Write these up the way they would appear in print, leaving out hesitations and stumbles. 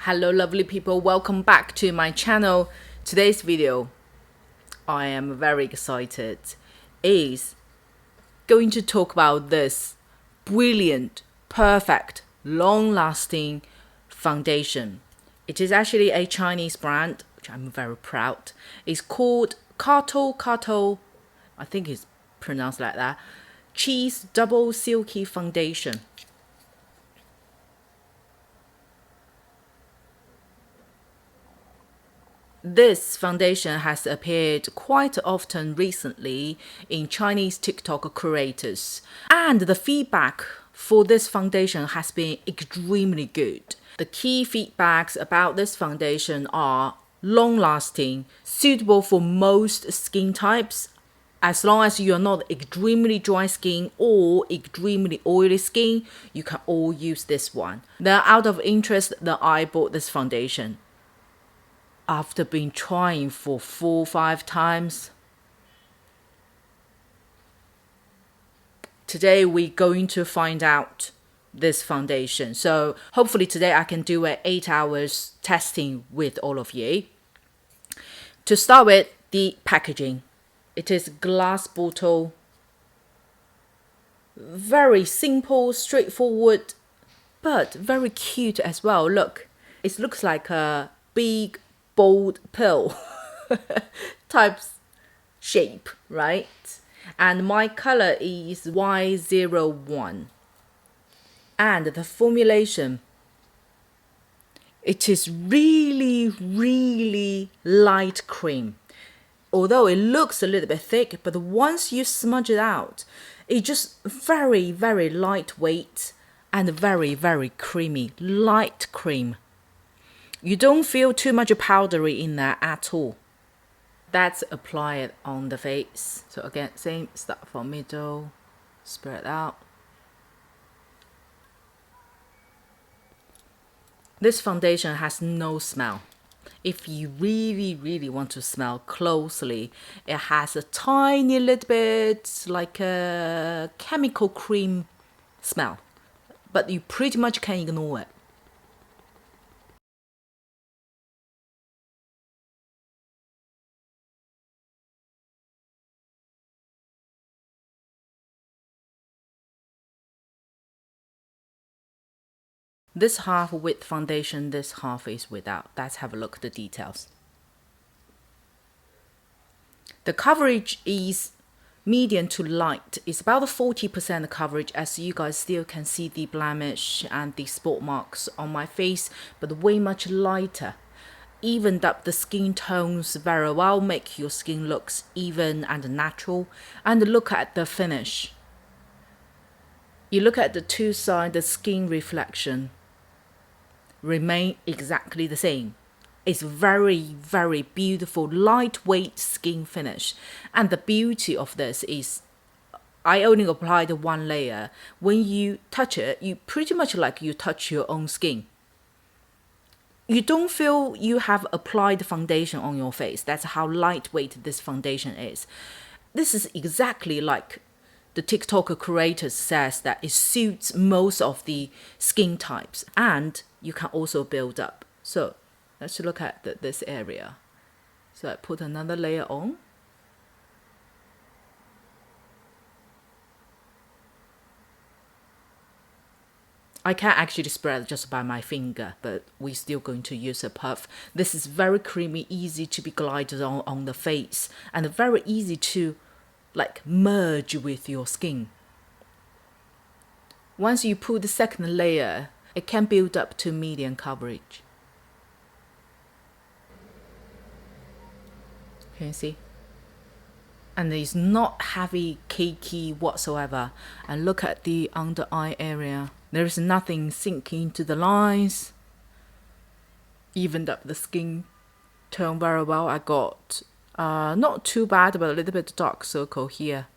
Hello lovely people, welcome back to my channel. Today's video, I am very excited, is going to talk about this brilliant, perfect, long-lasting foundation. It is actually a Chinese brand, which I'm very proud. It's called Kato Kato, I think it's pronounced like that, Cheese Double Silky Foundation. This foundation has appeared quite often recently in Chinese TikTok creators, and the feedback for this foundation has been extremely good. The key feedbacks about this foundation are long-lasting, suitable for most skin types, as long as you're not extremely dry skin or extremely oily skin, you can all use this one. Then out of interest that I bought this foundation. After being trying for 4 or 5 times, today we're going to find out this foundation. So hopefully today I can do an 8 hours testing with all of you. To start with, the packaging. It is glass bottle, very simple, straightforward, but very cute as well. Look, it looks like a big bold pill type shape, right? And my color is Y01. And the formulation, it is really light cream. Although it looks a little bit thick, but once you smudge it out, it's just very lightweight and very creamy, light cream. You don't feel too much powdery in there at all. That's applied on the face. So again, same, start from middle, spread out. This foundation has no smell. If you really want to smell closely, it has a tiny little bit like a chemical cream smell, but you pretty much can ignore it. This half with foundation, this half is without. Let's have a look at the details. The coverage is medium to light. It's about 40% coverage, as you guys still can see the blemish and the spot marks on my face, but way much lighter. Evened up the skin tones very well, make your skin looks even and natural. And look at the finish. You look at the two sides, the skin reflection remain exactly the same. It's very beautiful, lightweight skin finish. And the beauty of this is I only applied one layer. When you touch it, you pretty much like you touch your own skin. You don't feel you have applied foundation on your face. That's how lightweight this foundation is. This is exactly like the TikTok creators says that it suits most of the skin types, and you can also build up. So let's look at this area. So I put another layer on. I can actually spread just by my finger, but we're still going to use a puff. This is very creamy, easy to be glided on the face, and very easy to like merge with your skin. Once you put the second layer, it can build up to medium coverage. Can you see? And it's not heavy, cakey whatsoever. And look at the under eye area. There is nothing sinking into the lines. Evened up the skin tone very well. I got not too bad, but a little bit dark circle here.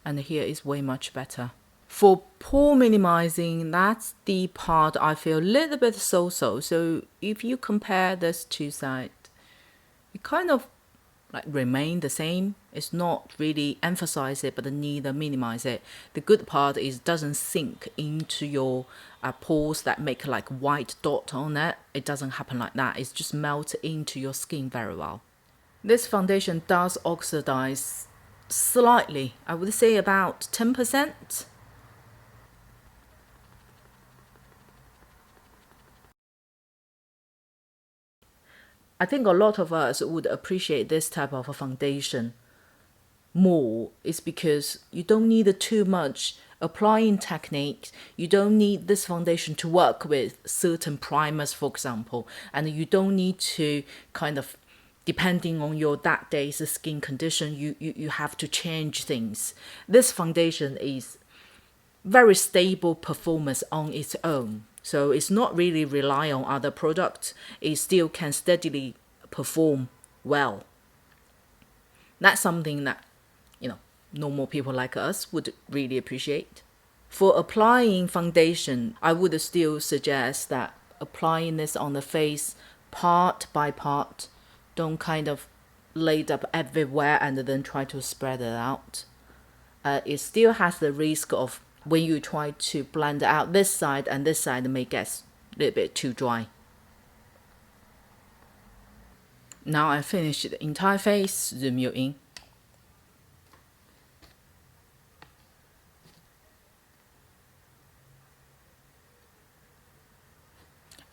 And here is way much better. For pore minimizing, that's the part I feel a little bit so-so. So if you compare this two sides, it kind of like remain the same. It's not really emphasize it, but neither minimize it. The good part is it doesn't sink into your pores that make like white dot on it. It doesn't happen like that. It's just melt into your skin very well. This foundation does oxidize slightly. I would say about 10%. I think a lot of us would appreciate this type of a foundation more is because you don't need too much applying technique. You don't need this foundation to work with certain primers, for example, and you don't need to kind of, depending on your that day's skin condition, you have to change things. This foundation is very stable performance on its own. So it's not really rely on other products. It still can steadily perform well. That's something that, normal people like us would really appreciate. For applying foundation, I would still suggest that applying this on the face part by part. Don't kind of lay it up everywhere and then try to spread it out. It still has the risk of when you try to blend out this side and this side may get a little bit too dry. Now I finished the entire face, zoom you in.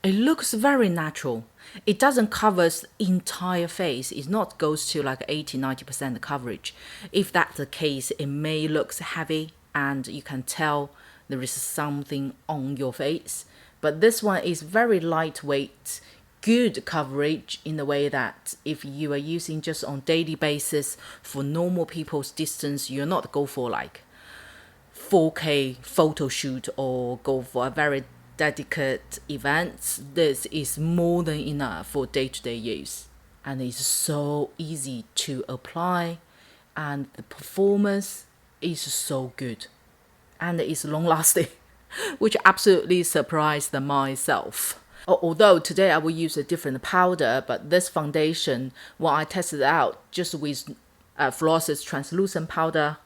It looks very natural. It doesn't cover the entire face. It not goes to like 80-90% coverage. If that's the case, it may look heavy and you can tell there is something on your face. But this one is very lightweight, good coverage in the way that if you are using just on daily basis for normal people's distance, you're not go for like 4K photo shoot or go for a very dedicated events. This is more than enough for day-to-day use, and it's so easy to apply, and the performance is so good, and it's long lasting, which absolutely surprised myself. Although today I will use a different powder, but this foundation, when I tested it out just with FLORASIS translucent powder,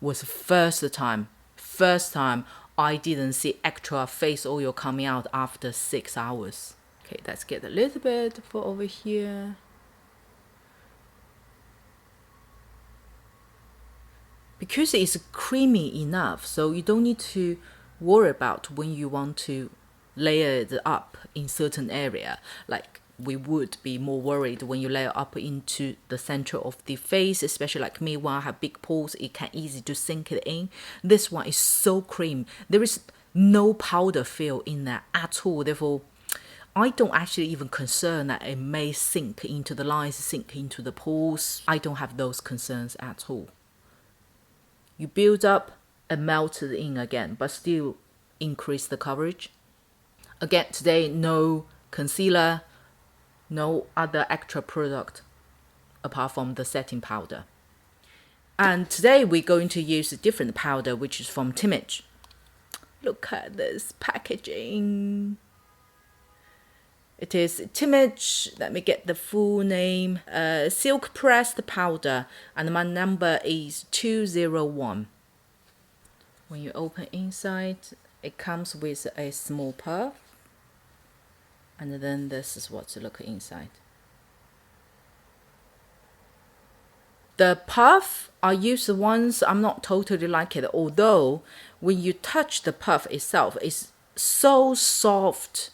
was first time I didn't see extra face oil coming out after 6 hours. Okay, let's get a little bit for over here. Because it's creamy enough, so you don't need to worry about when you want to layer it up in certain area. Like we would be more worried when you layer up into the center of the face, especially like me, when I have big pores, it can easy to sink it in. This one is so cream. There is no powder feel in there at all. Therefore, I don't actually even concern that it may sink into the lines, sink into the pores. I don't have those concerns at all. You build up and melt it in again, but still increase the coverage. Again, today, no concealer, no other extra product apart from the setting powder. And today we're going to use a different powder, which is from TIMAGE. Look at this packaging. It is TIMAGE, let me get the full name, silk pressed powder, and my number is 201. When you open inside, it comes with a small puff. And then this is what to look inside. The puff, I use the ones I'm not totally like it, although when you touch the puff itself, it's so soft.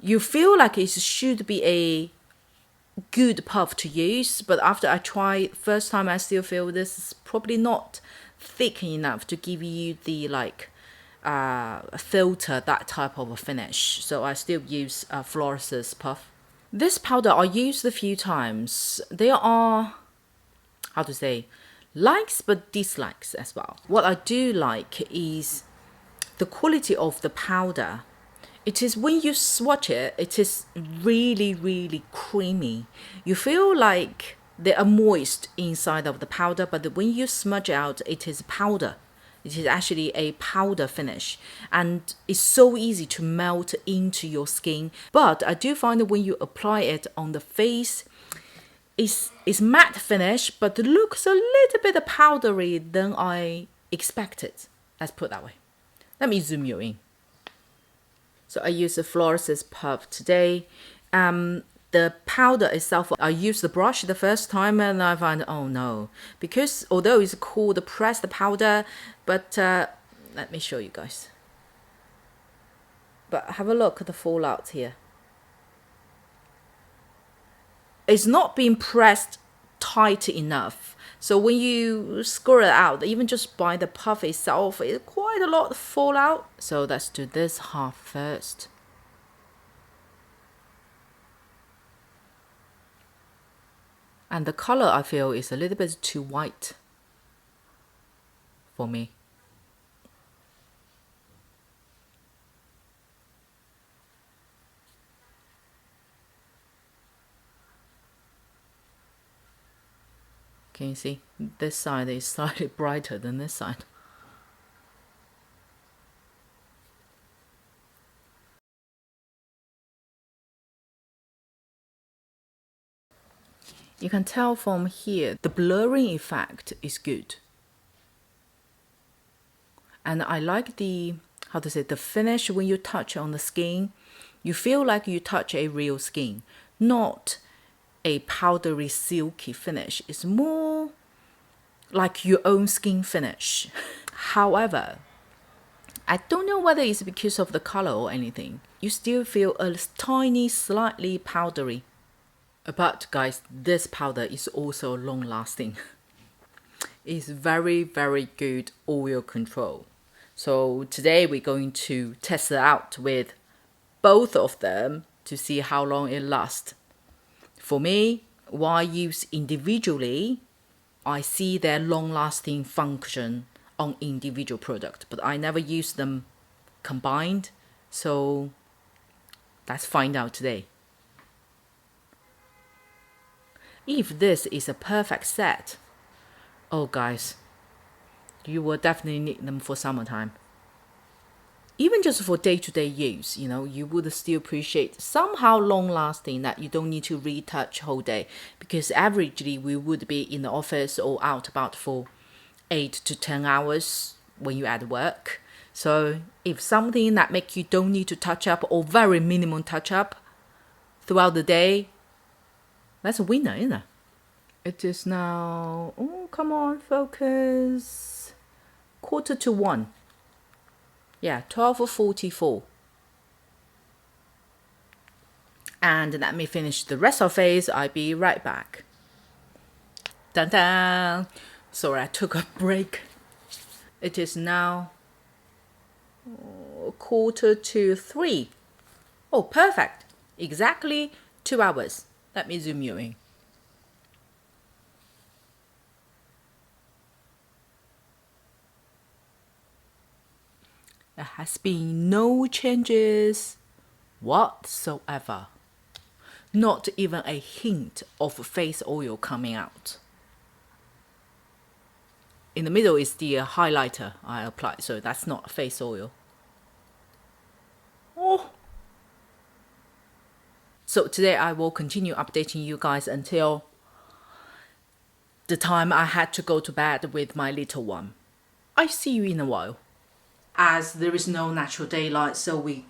You feel like it should be a good puff to use, but after I try first time, I still feel this is probably not thick enough to give you the like filter that type of a finish. So I still use FLORASIS puff. This powder I used a few times. There are, how to say, likes but dislikes as well. What I do like is the quality of the powder. It is when you swatch it, it is really, really creamy. You feel like they are moist inside of the powder, but when you smudge out, it is powder. It is actually a powder finish, and it's so easy to melt into your skin. But I do find that when you apply it on the face, it's matte finish, but it looks a little bit powdery than I expected. Let's put it that way. Let me zoom you in. So I use the FLORASIS puff today. The powder itself, I used the brush the first time and I find, oh no, because although it's cool to press the powder, but let me show you guys. But have a look at the fallout here. It's not being pressed tight enough. So when you score it out, even just by the puff itself, it's quite a lot of fallout. So let's do this half first. And the color I feel is a little bit too white for me. Can you see? This side is slightly brighter than this side. You can tell from here, the blurring effect is good. And I like the, how to say, the finish when you touch on the skin. You feel like you touch a real skin, not a powdery silky finish. It's more like your own skin finish. However, I don't know whether it's because of the color or anything. You still feel a tiny, slightly powdery. But guys, this powder is also long lasting. It's very, very good oil control. So today we're going to test it out with both of them to see how long it lasts. For me, while used individually, I see their long-lasting function on individual product, but I never use them combined. So let's find out today. If this is a perfect set, oh guys, you will definitely need them for summertime. Even just for day-to-day use, you know, you would still appreciate somehow long-lasting that you don't need to retouch whole day, because averagely we would be in the office or out about for 8 to 10 hours when you're at work. So if something that makes you don't need to touch up or very minimum touch up throughout the day, that's a winner, isn't it? It is now, oh, come on, focus. 1:45. Yeah, 12:44. And let me finish the rest of face. I'll be right back. Dun dun. Sorry, I took a break. It is now 2:45. Oh, perfect. Exactly 2 hours. Let me zoom you in. There has been no changes whatsoever. Not even a hint of face oil coming out. In the middle is the highlighter I applied, so that's not face oil. Oh. So today I will continue updating you guys until the time I had to go to bed with my little one. I see you in a while. As there is no natural daylight, so we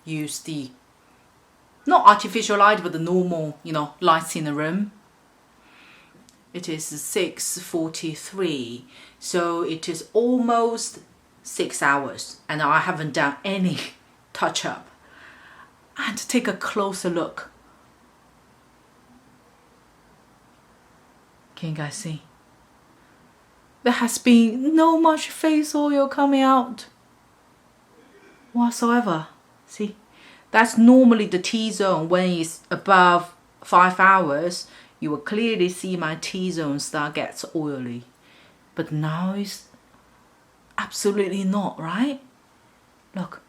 use the, not artificial light, but the normal, you know, lights in the room. It is 6:43, so it is almost 6 hours, and I haven't done any touch up. And take a closer look. Can you guys see? There has been no much face oil coming out whatsoever. See, that's normally the T-zone. When it's above 5 hours, you will clearly see my T-zone start gets oily. But now it's absolutely not, right? Look,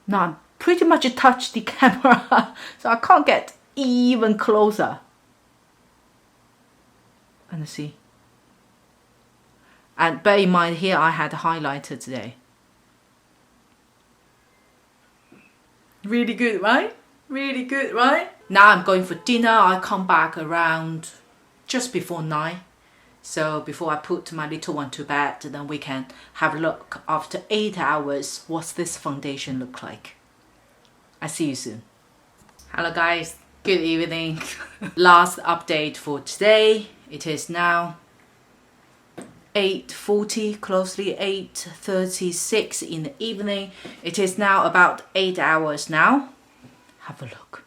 now I pretty much touched the camera, so I can't get even closer. And see. And bear in mind here I had a highlighter today. Really good, right? Really good, right? Now I'm going for dinner. I come back around just before 9. So before I put my little one to bed, then we can have a look after 8 hours. What's this foundation look like? I see you soon. Hello guys, good evening. Last update for today. It is now 8:40, closely 8:36 in the evening. It is now about 8 hours now. Have a look.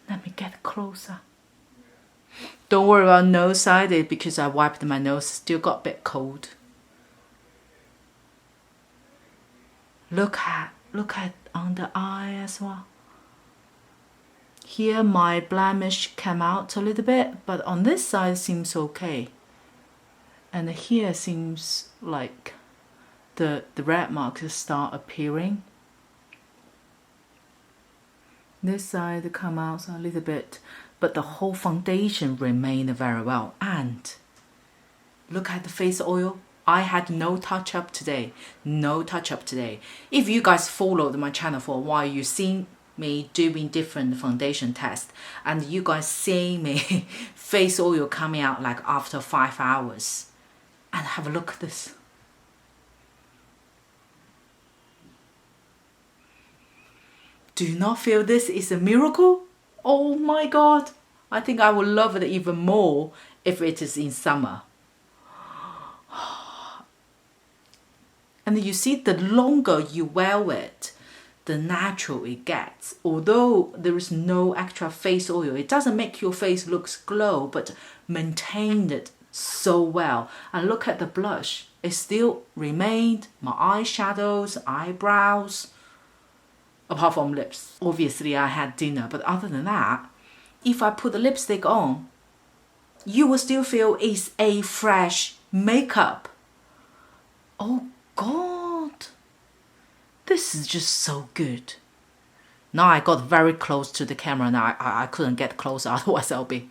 Let me get closer. Don't worry about nose side because I wiped my nose, still got a bit cold. Look at under eye as well. Here my blemish came out a little bit, but on this side seems okay. And here seems like the red marks start appearing. This side come out a little bit, but the whole foundation remained very well. And look at the face oil. I had no touch up today. No touch up today. If you guys followed my channel for a while, you've seen me doing different foundation tests, and you guys see me face oil coming out like after 5 hours. And have a look at this. Do you not feel this is a miracle? Oh my god. I think I will love it even more if it is in summer. And you see, the longer you wear it, the natural it gets. Although there is no extra face oil, it doesn't make your face look glow, but maintained it so well. And look at the blush. It still remained. My eyeshadows, eyebrows, apart from lips. Obviously I had dinner, but other than that, if I put the lipstick on, you will still feel it's a fresh makeup. Oh god, this is just so good. Now I got very close to the camera. Now I couldn't get closer, otherwise I'll be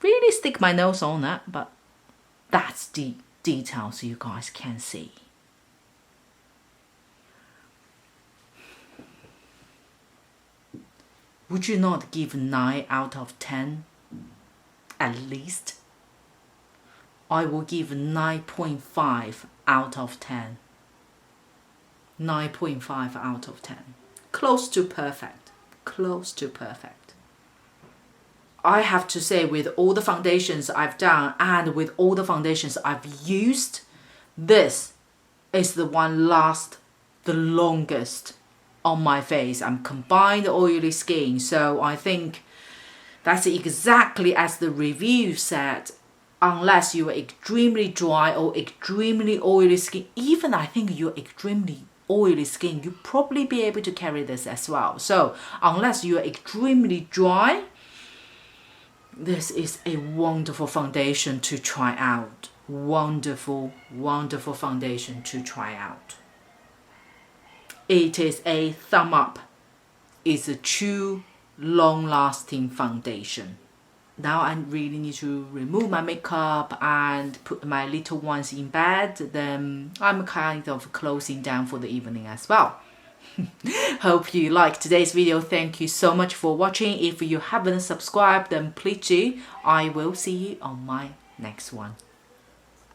really stick my nose on that, but that's the details you guys can see. Would you not give 9 out of 10 at least? I will give 9.5 out of 10. 9.5 out of 10. Close to perfect. Close to perfect. I have to say, with all the foundations I've done and with all the foundations I've used, this is the one last the longest on my face. I'm combined oily skin, so I think that's exactly as the review said. Unless you are extremely dry or extremely oily skin, even I think you're extremely oily skin, you probably be able to carry this as well. So unless you are extremely dry, this is a wonderful foundation to try out. Wonderful, wonderful foundation to try out. It is a thumb up. It's a true long-lasting foundation. Now I really need to remove my makeup and put my little ones in bed. Then I'm kind of closing down for the evening as well. Hope you liked today's video. Thank you so much for watching. If you haven't subscribed, then please do. I will see you on my next one.